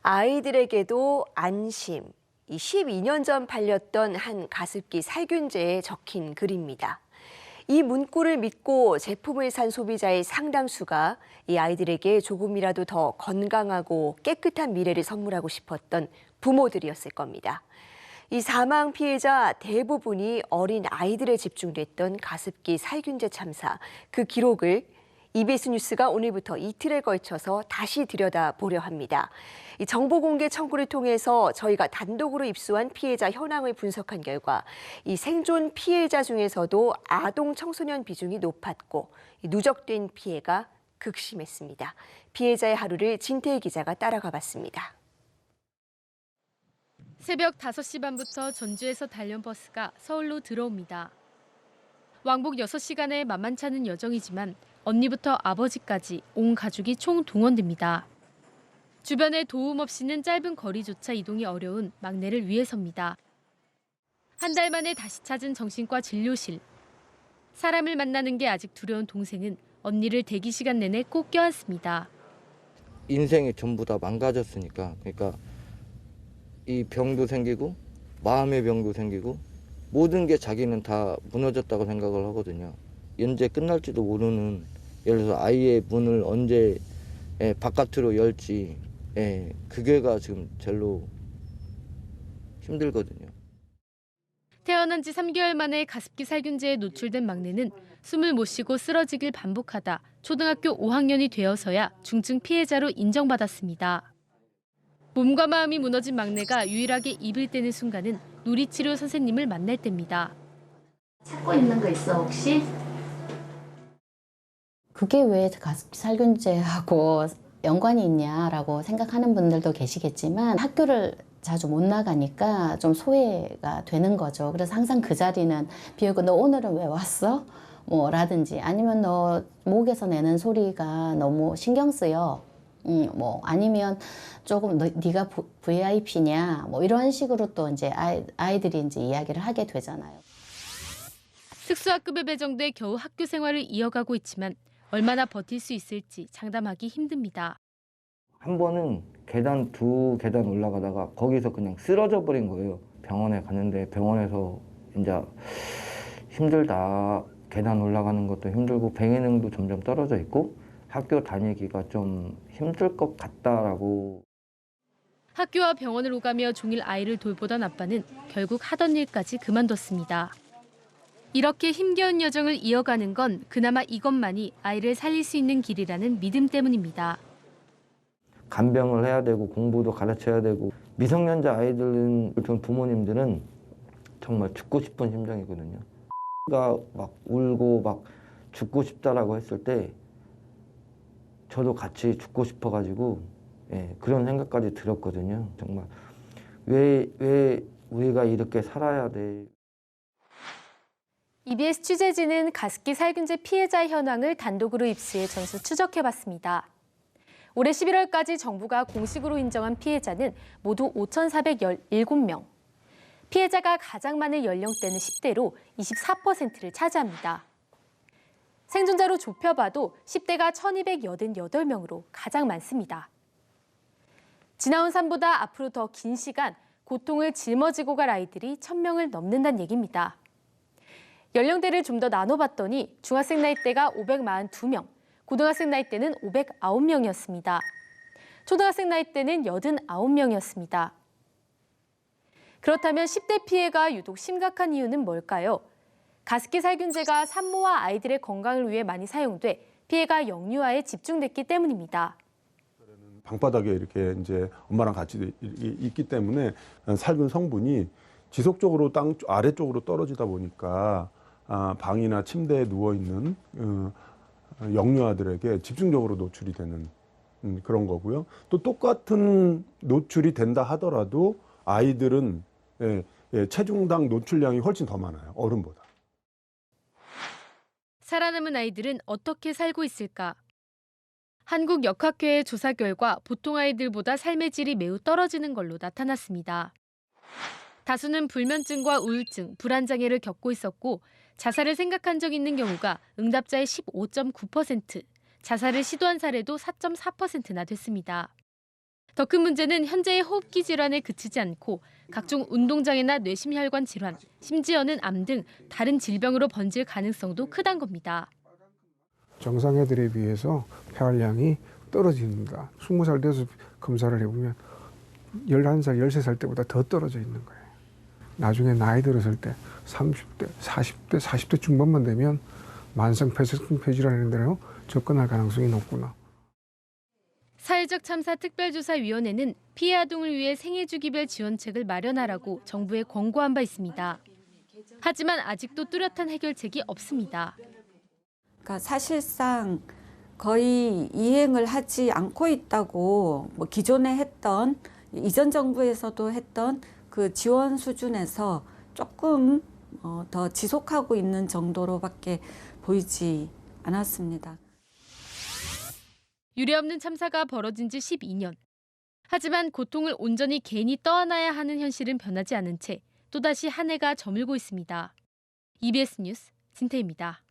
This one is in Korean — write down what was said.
아이들에게도 안심. 이 12년 전 팔렸던 한 가습기 살균제에 적힌 글입니다. 이 문구를 믿고 제품을 산 소비자의 상당수가 이 아이들에게 조금이라도 더 건강하고 깨끗한 미래를 선물하고 싶었던 부모들이었을 겁니다. 이 사망 피해자 대부분이 어린 아이들에 집중됐던 가습기 살균제 참사, 그 기록을 EBS 뉴스가 오늘부터 이틀에 걸쳐서 다시 들여다보려 합니다. 이 정보 공개 청구를 통해서 저희가 단독으로 입수한 피해자 현황을 분석한 결과 이 생존 피해자 중에서도 아동 청소년 비중이 높았고 누적된 피해가 극심했습니다. 피해자의 하루를 진태희 기자가 따라가 봤습니다. 새벽 5시 반부터 전주에서 달려온 버스가 서울로 들어옵니다. 왕복 6시간의 만만치 않은 여정이지만 언니부터 아버지까지 온 가족이 총동원됩니다. 주변에 도움 없이는 짧은 거리조차 이동이 어려운 막내를 위해서입니다. 한 달 만에 다시 찾은 정신과 진료실. 사람을 만나는 게 아직 두려운 동생은 언니를 대기 시간 내내 꼭 껴안습니다. 인생이 전부 다 망가졌으니까, 그러니까 이 병도 생기고 마음의 병도 생기고 모든 게 자기는 다 무너졌다고 생각을 하거든요. 언제 끝날지도 모르는, 예를 들어서 아이의 문을 언제 바깥으로 열지, 그게가 지금 제일로 힘들거든요. 태어난 지 3개월 만에 가습기 살균제에 노출된 막내는 숨을 못 쉬고 쓰러지길 반복하다 초등학교 5학년이 되어서야 중증 피해자로 인정받았습니다. 몸과 마음이 무너진 막내가 유일하게 입을 떼는 순간은 누리치료 선생님을 만날 때입니다. 찾고 있는 거 있어 혹시? 그게 왜 가습기 살균제하고 연관이 있냐라고 생각하는 분들도 계시겠지만 학교를 자주 못 나가니까 좀 소외가 되는 거죠. 그래서 항상 그 자리는 비우고 너 오늘은 왜 왔어? 뭐 라든지 아니면 너 목에서 내는 소리가 너무 신경 쓰여. 뭐 아니면 조금 네가 VIP냐 뭐 이런 식으로 또 이제 아이들이 이제 이야기를 하게 되잖아요. 특수학급에 배정돼 겨우 학교 생활을 이어가고 있지만 얼마나 버틸 수 있을지 장담하기 힘듭니다. 한 번은 계단 2계단 올라가다가 거기서 그냥 쓰러져 버린 거예요. 병원에 갔는데 병원에서 이제 힘들다. 계단 올라가는 것도 힘들고 뱅에능도 점점 떨어져 있고 학교 다니기가 좀 힘들 것 같다라고. 학교와 병원을 오가며 종일 아이를 돌보던 아빠는 결국 하던 일까지 그만뒀습니다. 이렇게 힘겨운 여정을 이어가는 건 그나마 이것만이 아이를 살릴 수 있는 길이라는 믿음 때문입니다. 간병을 해야 되고 공부도 가르쳐야 되고 미성년자 아이들은 부모님들은 정말 죽고 싶은 심정이거든요. 막 울고 막 죽고 싶다라고 했을 때 저도 같이 죽고 싶어가지고 그런 생각까지 들었거든요. 정말 왜 우리가 이렇게 살아야 돼. EBS 취재진은 가습기 살균제 피해자 현황을 단독으로 입수해 전수 추적해봤습니다. 올해 11월까지 정부가 공식으로 인정한 피해자는 모두 5,417명. 피해자가 가장 많은 연령대는 10대로 24%를 차지합니다. 생존자로 좁혀봐도 10대가 1,288명으로 가장 많습니다. 지나온 삶보다 앞으로 더 긴 시간 고통을 짊어지고 갈 아이들이 1,000명을 넘는다는 얘기입니다. 연령대를 좀 더 나눠봤더니 중학생 나이대가 542명, 고등학생 나이대는 509명이었습니다. 초등학생 나이대는 89명이었습니다. 그렇다면 10대 피해가 유독 심각한 이유는 뭘까요? 가습기 살균제가 산모와 아이들의 건강을 위해 많이 사용돼 피해가 영유아에 집중됐기 때문입니다. 방바닥에 이렇게 이제 엄마랑 같이 있기 때문에 살균 성분이 지속적으로 땅 아래쪽으로 떨어지다 보니까 방이나 침대에 누워 있는 영유아들에게 집중적으로 노출이 되는 그런 거고요. 또 똑같은 노출이 된다 하더라도 아이들은 체중당 노출량이 훨씬 더 많아요. 어른보다. 살아남은 아이들은 어떻게 살고 있을까? 한국역학회의 조사 결과 보통 아이들보다 삶의 질이 매우 떨어지는 걸로 나타났습니다. 다수는 불면증과 우울증, 불안장애를 겪고 있었고 자살을 생각한 적 있는 경우가 응답자의 15.9%, 자살을 시도한 사례도 4.4%나 됐습니다. 더 큰 문제는 현재의 호흡기 질환에 그치지 않고 각종 운동장애나 뇌심혈관 질환, 심지어는 암 등 다른 질병으로 번질 가능성도 크단 겁니다. 정상 애들에 비해서 폐활량이 떨어집니다. 20살 돼서 검사를 해보면 11살, 13살 때보다 더 떨어져 있는 거예요. 나중에 나이 들었을 때 30대, 40대, 40대 중반만 되면 만성 폐질환으로 접근할 가능성이 높구나. 사회적 참사 특별조사위원회는 피해 아동을 위해 생애주기별 지원책을 마련하라고 정부에 권고한 바 있습니다. 하지만 아직도 뚜렷한 해결책이 없습니다. 그러니까 사실상 거의 이행을 하지 않고 있다고 뭐 기존에 했던 이전 정부에서도 했던 그 지원 수준에서 조금 더 지속하고 있는 정도로밖에 보이지 않았습니다. 유례없는 참사가 벌어진 지 12년. 하지만 고통을 온전히 개인이 떠안아야 하는 현실은 변하지 않은 채 또다시 한 해가 저물고 있습니다. EBS 뉴스 진태입니다.